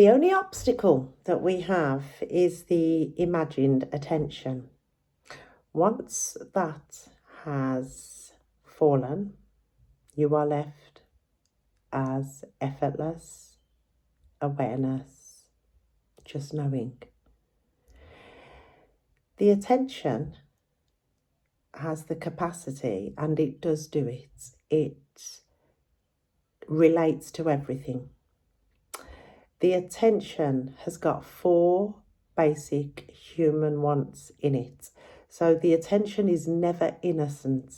The only obstacle that we have is the imagined attention. Once that has fallen, you are left as effortless awareness, just knowing. The attention has the capacity, and it does do it. It relates to everything. The attention has got 4 basic human wants in it. So the attention is never innocent.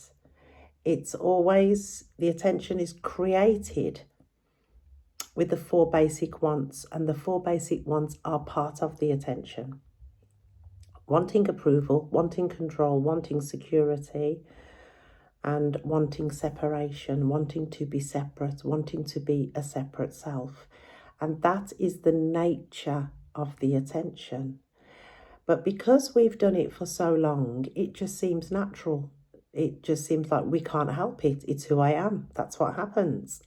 It's always, the attention is created with the 4 basic wants, and the 4 basic wants are part of the attention. Wanting approval, wanting control, wanting security, and wanting separation, wanting to be separate, wanting to be a separate self. And that is the nature of the attention. But because we've done it for so long, it just seems natural. It just seems like we can't help it. It's who I am. That's what happens.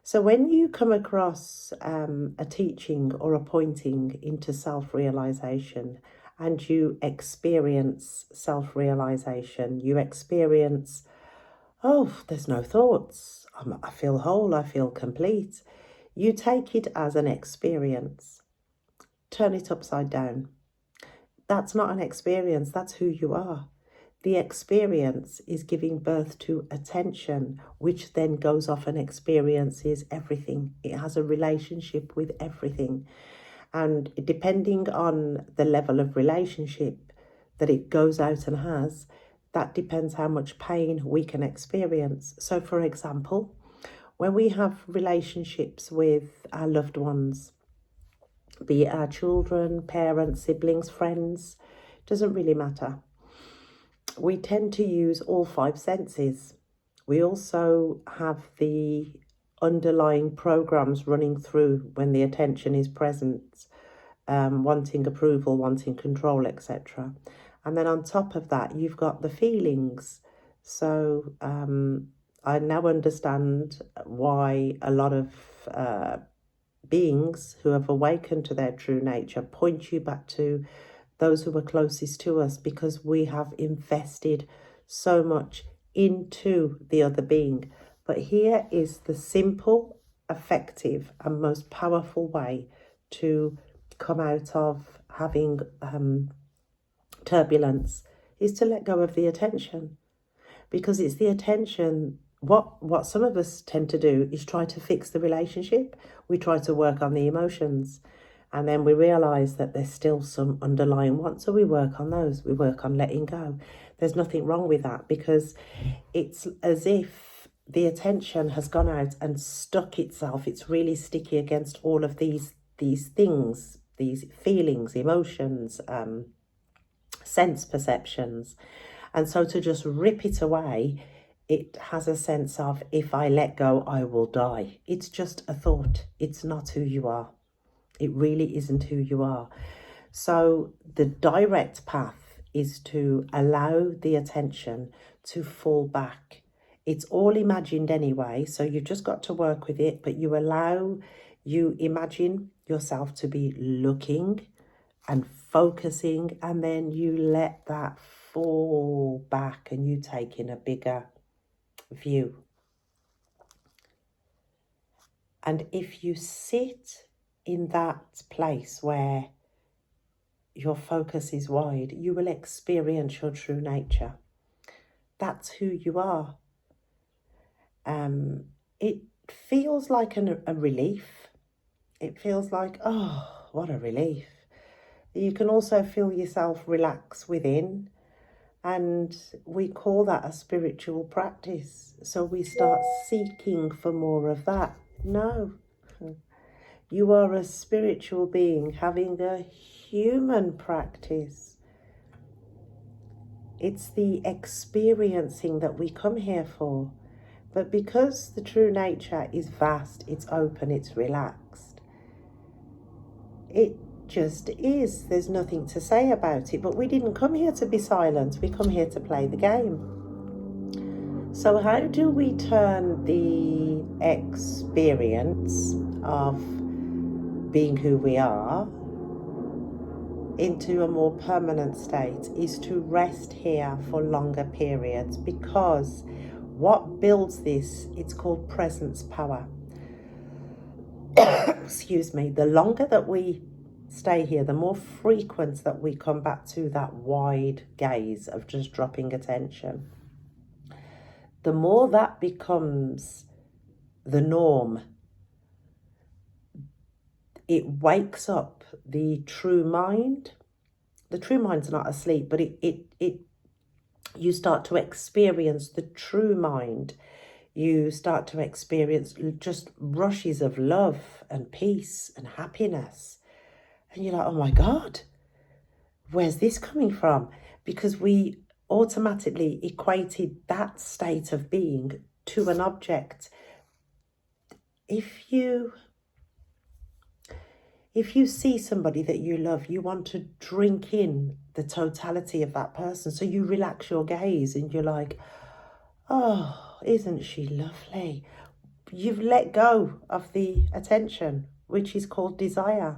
So when you come across a teaching or a pointing into self-realization, and you experience self-realization, you experience, oh, there's no thoughts. I feel whole, I feel complete. You take it as an experience. Turn it upside down. That's not an experience, that's who you are. The experience is giving birth to attention, which then goes off and experiences everything. It has a relationship with everything. And depending on the level of relationship that it goes out and has, that depends how much pain we can experience. So for example, when we have relationships with our loved ones, be it our children, parents, siblings, friends, doesn't really matter. We tend to use all 5 senses. We also have the underlying programs running through when the attention is present, wanting approval, wanting control, etc. And then on top of that, you've got the feelings. So I now understand why a lot of beings who have awakened to their true nature point you back to those who were closest to us, because we have invested so much into the other being. But here is the simple, effective, and most powerful way to come out of having turbulence, is to let go of the attention. Because it's the attention, what some of us tend to do is try to fix the relationship. We try to work on the emotions, and then we realise that there's still some underlying wants, so we work on those. We work on letting go. There's nothing wrong with that, because it's as if the attention has gone out and stuck itself. It's really sticky against all of these things, these feelings, emotions, sense perceptions. And so to just rip it away, it has a sense of, if I let go, I will die. It's just a thought. It's not who you are. It really isn't who you are. So the direct path is to allow the attention to fall back. It's all imagined anyway, so you've just got to work with it, but you imagine yourself to be looking and focusing, and then you let that fall back and you take in a bigger view. And if you sit in that place where your focus is wide, you will experience your true nature. That's who you are. It feels like a relief. It feels like, oh, what a relief. You can also feel yourself relax within, and we call that a spiritual practice. So we start seeking for more of that. No, you are a spiritual being having a human practice. It's the experiencing that we come here for. But because the true nature is vast, it's open, it's relaxed, it just is. There's nothing to say about it. But we didn't come here to be silent. We come here to play the game. So how do we turn the experience of being who we are into a more permanent state is to rest here for longer periods, because what builds this, it's called presence power. Excuse me. The longer that we stay here, the more frequent that we come back to that wide gaze of just dropping attention, the more that becomes the norm. It wakes up the true mind. The true mind's not asleep, but you start to experience the true mind. You start to experience just rushes of love and peace and happiness. And you're like, oh my God, where's this coming from? Because we automatically equated that state of being to an object. If you see somebody that you love, you want to drink in the totality of that person. So you relax your gaze and you're like, oh, isn't she lovely? You've let go of the attention, which is called desire.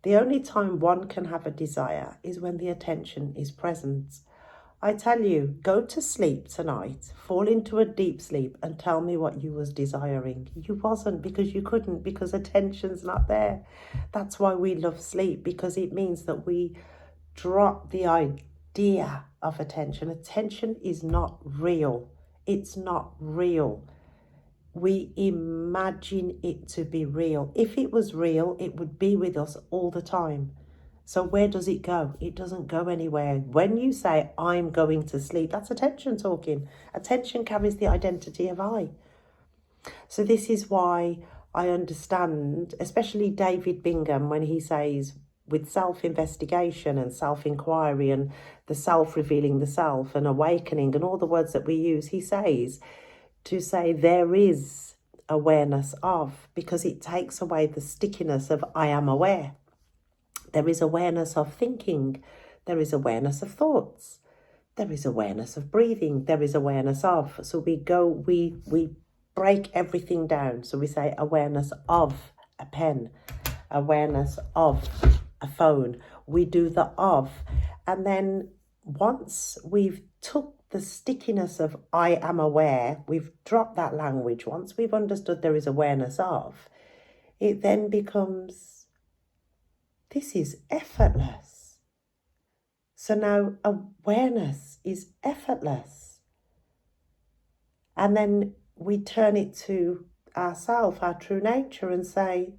The only time one can have a desire is when the attention is present. I tell you, go to sleep tonight, fall into a deep sleep and tell me what you was desiring. You wasn't, because you couldn't, because attention's not there. That's why we love sleep, because it means that we drop the idea of attention. Attention is not real. It's not real. We imagine it to be real. If it was real, it would be with us all the time. So where does it go? It doesn't go anywhere. When you say, I'm going to sleep, that's attention talking. Attention carries the identity of I. So this is why I understand, especially David Bingham, when he says, with self-investigation and self-inquiry and the self-revealing the self and awakening and all the words that we use, he says, to say there is awareness of, because it takes away the stickiness of I am aware. There is awareness of thinking. There is awareness of thoughts. There is awareness of breathing. There is awareness of. So we break everything down. So we say awareness of a pen, awareness of a phone. We do the of. And then once we've took the stickiness of I am aware, we've dropped that language. Once we've understood there is awareness of, it then becomes, this is effortless. So now awareness is effortless. And then we turn it to ourself, our true nature, and say,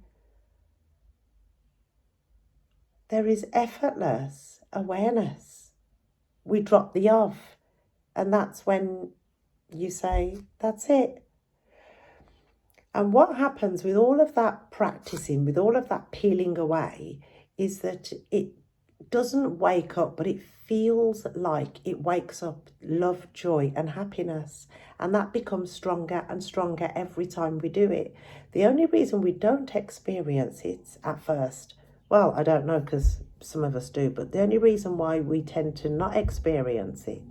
there is effortless awareness. We drop the of. And that's when you say, that's it. And what happens with all of that practicing, with all of that peeling away, is that it doesn't wake up, but it feels like it wakes up love, joy, and happiness. And that becomes stronger and stronger every time we do it. The only reason we don't experience it at first, well, I don't know, because some of us do, but the only reason why we tend to not experience it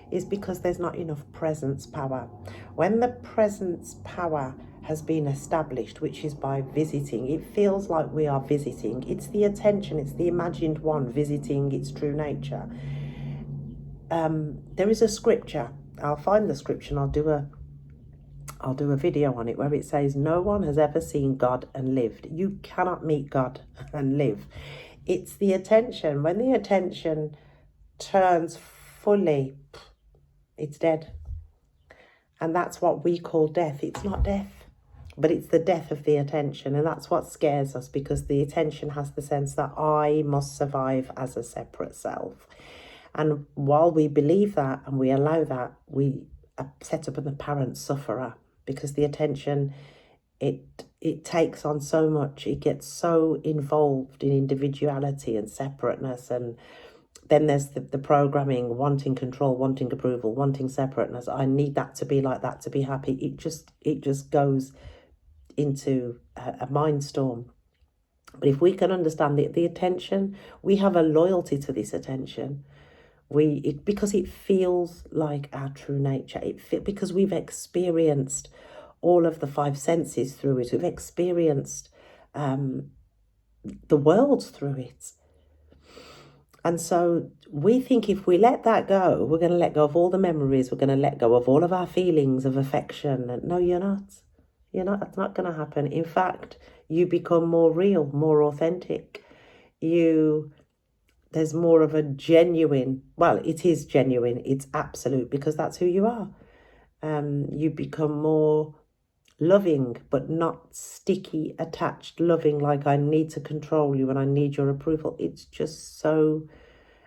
is because there's not enough presence power. When the presence power has been established, which is by visiting, it feels like we are visiting. It's the attention, it's the imagined one visiting its true nature. There is a scripture. I'll find the scripture and I'll do a video on it, where it says, no one has ever seen God and lived. You cannot meet God and live. It's the attention. When the attention turns fully, it's dead. And that's what we call death. It's not death, but it's the death of the attention. And that's what scares us, because the attention has the sense that I must survive as a separate self. And while we believe that and we allow that, we set up an apparent sufferer, because the attention, it takes on so much. It gets so involved in individuality and separateness, and then there's the programming, wanting control, wanting approval, wanting separateness. I need that to be like that to be happy. It just goes into a mind storm. But if we can understand the attention, we have a loyalty to this attention. Because it feels like our true nature. Because we've experienced all of the five senses through it. We've experienced the world through it. And so we think if we let that go, we're going to let go of all the memories, we're going to let go of all of our feelings of affection. And no, you're not. You're not. That's not going to happen. In fact, you become more real, more authentic. There's more of a genuine, well, it is genuine, it's absolute, because that's who you are. You become more loving, but not sticky, attached loving, like I need to control you and I need your approval. It's just so,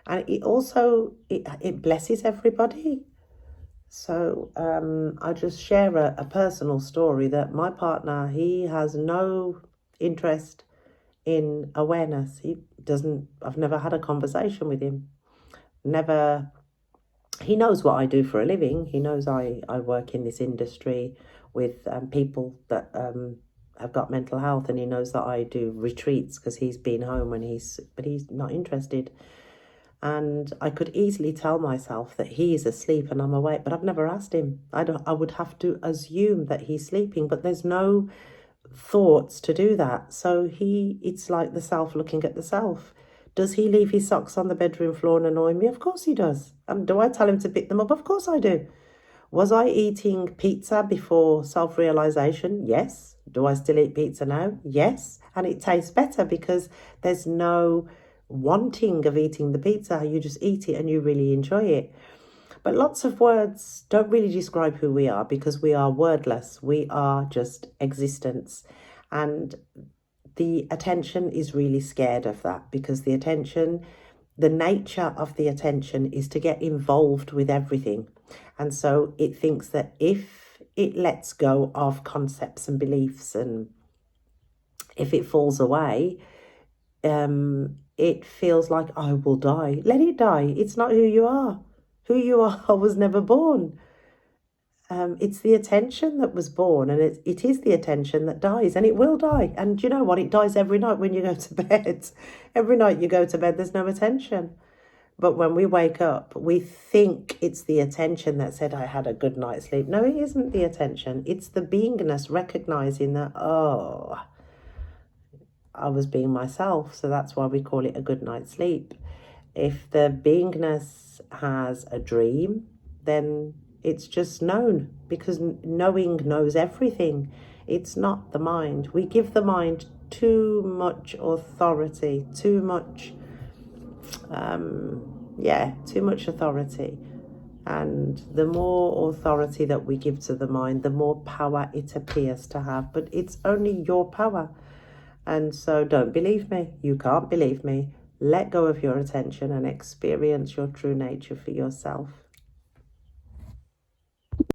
and it also, it blesses everybody. So I just share a personal story that my partner, he has no interest in awareness. I've never had a conversation with him. He knows what I do for a living. He knows I work in this industry with people that have got mental health, and he knows that I do retreats because he's been home but he's not interested. And I could easily tell myself that he is asleep and I'm awake, but I've never asked him. I would have to assume that he's sleeping, but there's no thoughts to do that. So it's like the self looking at the self. Does he leave his socks on the bedroom floor and annoy me? Of course he does. And do I tell him to pick them up? Of course I do. Was I eating pizza before self-realization? Yes. Do I still eat pizza now? Yes. And it tastes better because there's no wanting of eating the pizza. You just eat it and you really enjoy it. But lots of words don't really describe who we are, because we are wordless. We are just existence. And the attention is really scared of that, because the nature of the attention is to get involved with everything. And so it thinks that if it lets go of concepts and beliefs, and if it falls away, it feels like, I will die. Let it die. It's not who you are. Who you are was never born. It's the attention that was born, and it is the attention that dies, and it will die. And you know what? It dies every night when you go to bed. Every night you go to bed, there's no attention. But when we wake up, we think it's the attention that said, I had a good night's sleep. No, it isn't the attention. It's the beingness recognizing that, oh, I was being myself. So that's why we call it a good night's sleep. If the beingness has a dream, then it's just known, because knowing knows everything. It's not the mind. We give the mind too much authority, too much authority. And the more authority that we give to the mind, the more power it appears to have. But it's only your power. And so don't believe me. You can't believe me. Let go of your attention and experience your true nature for yourself.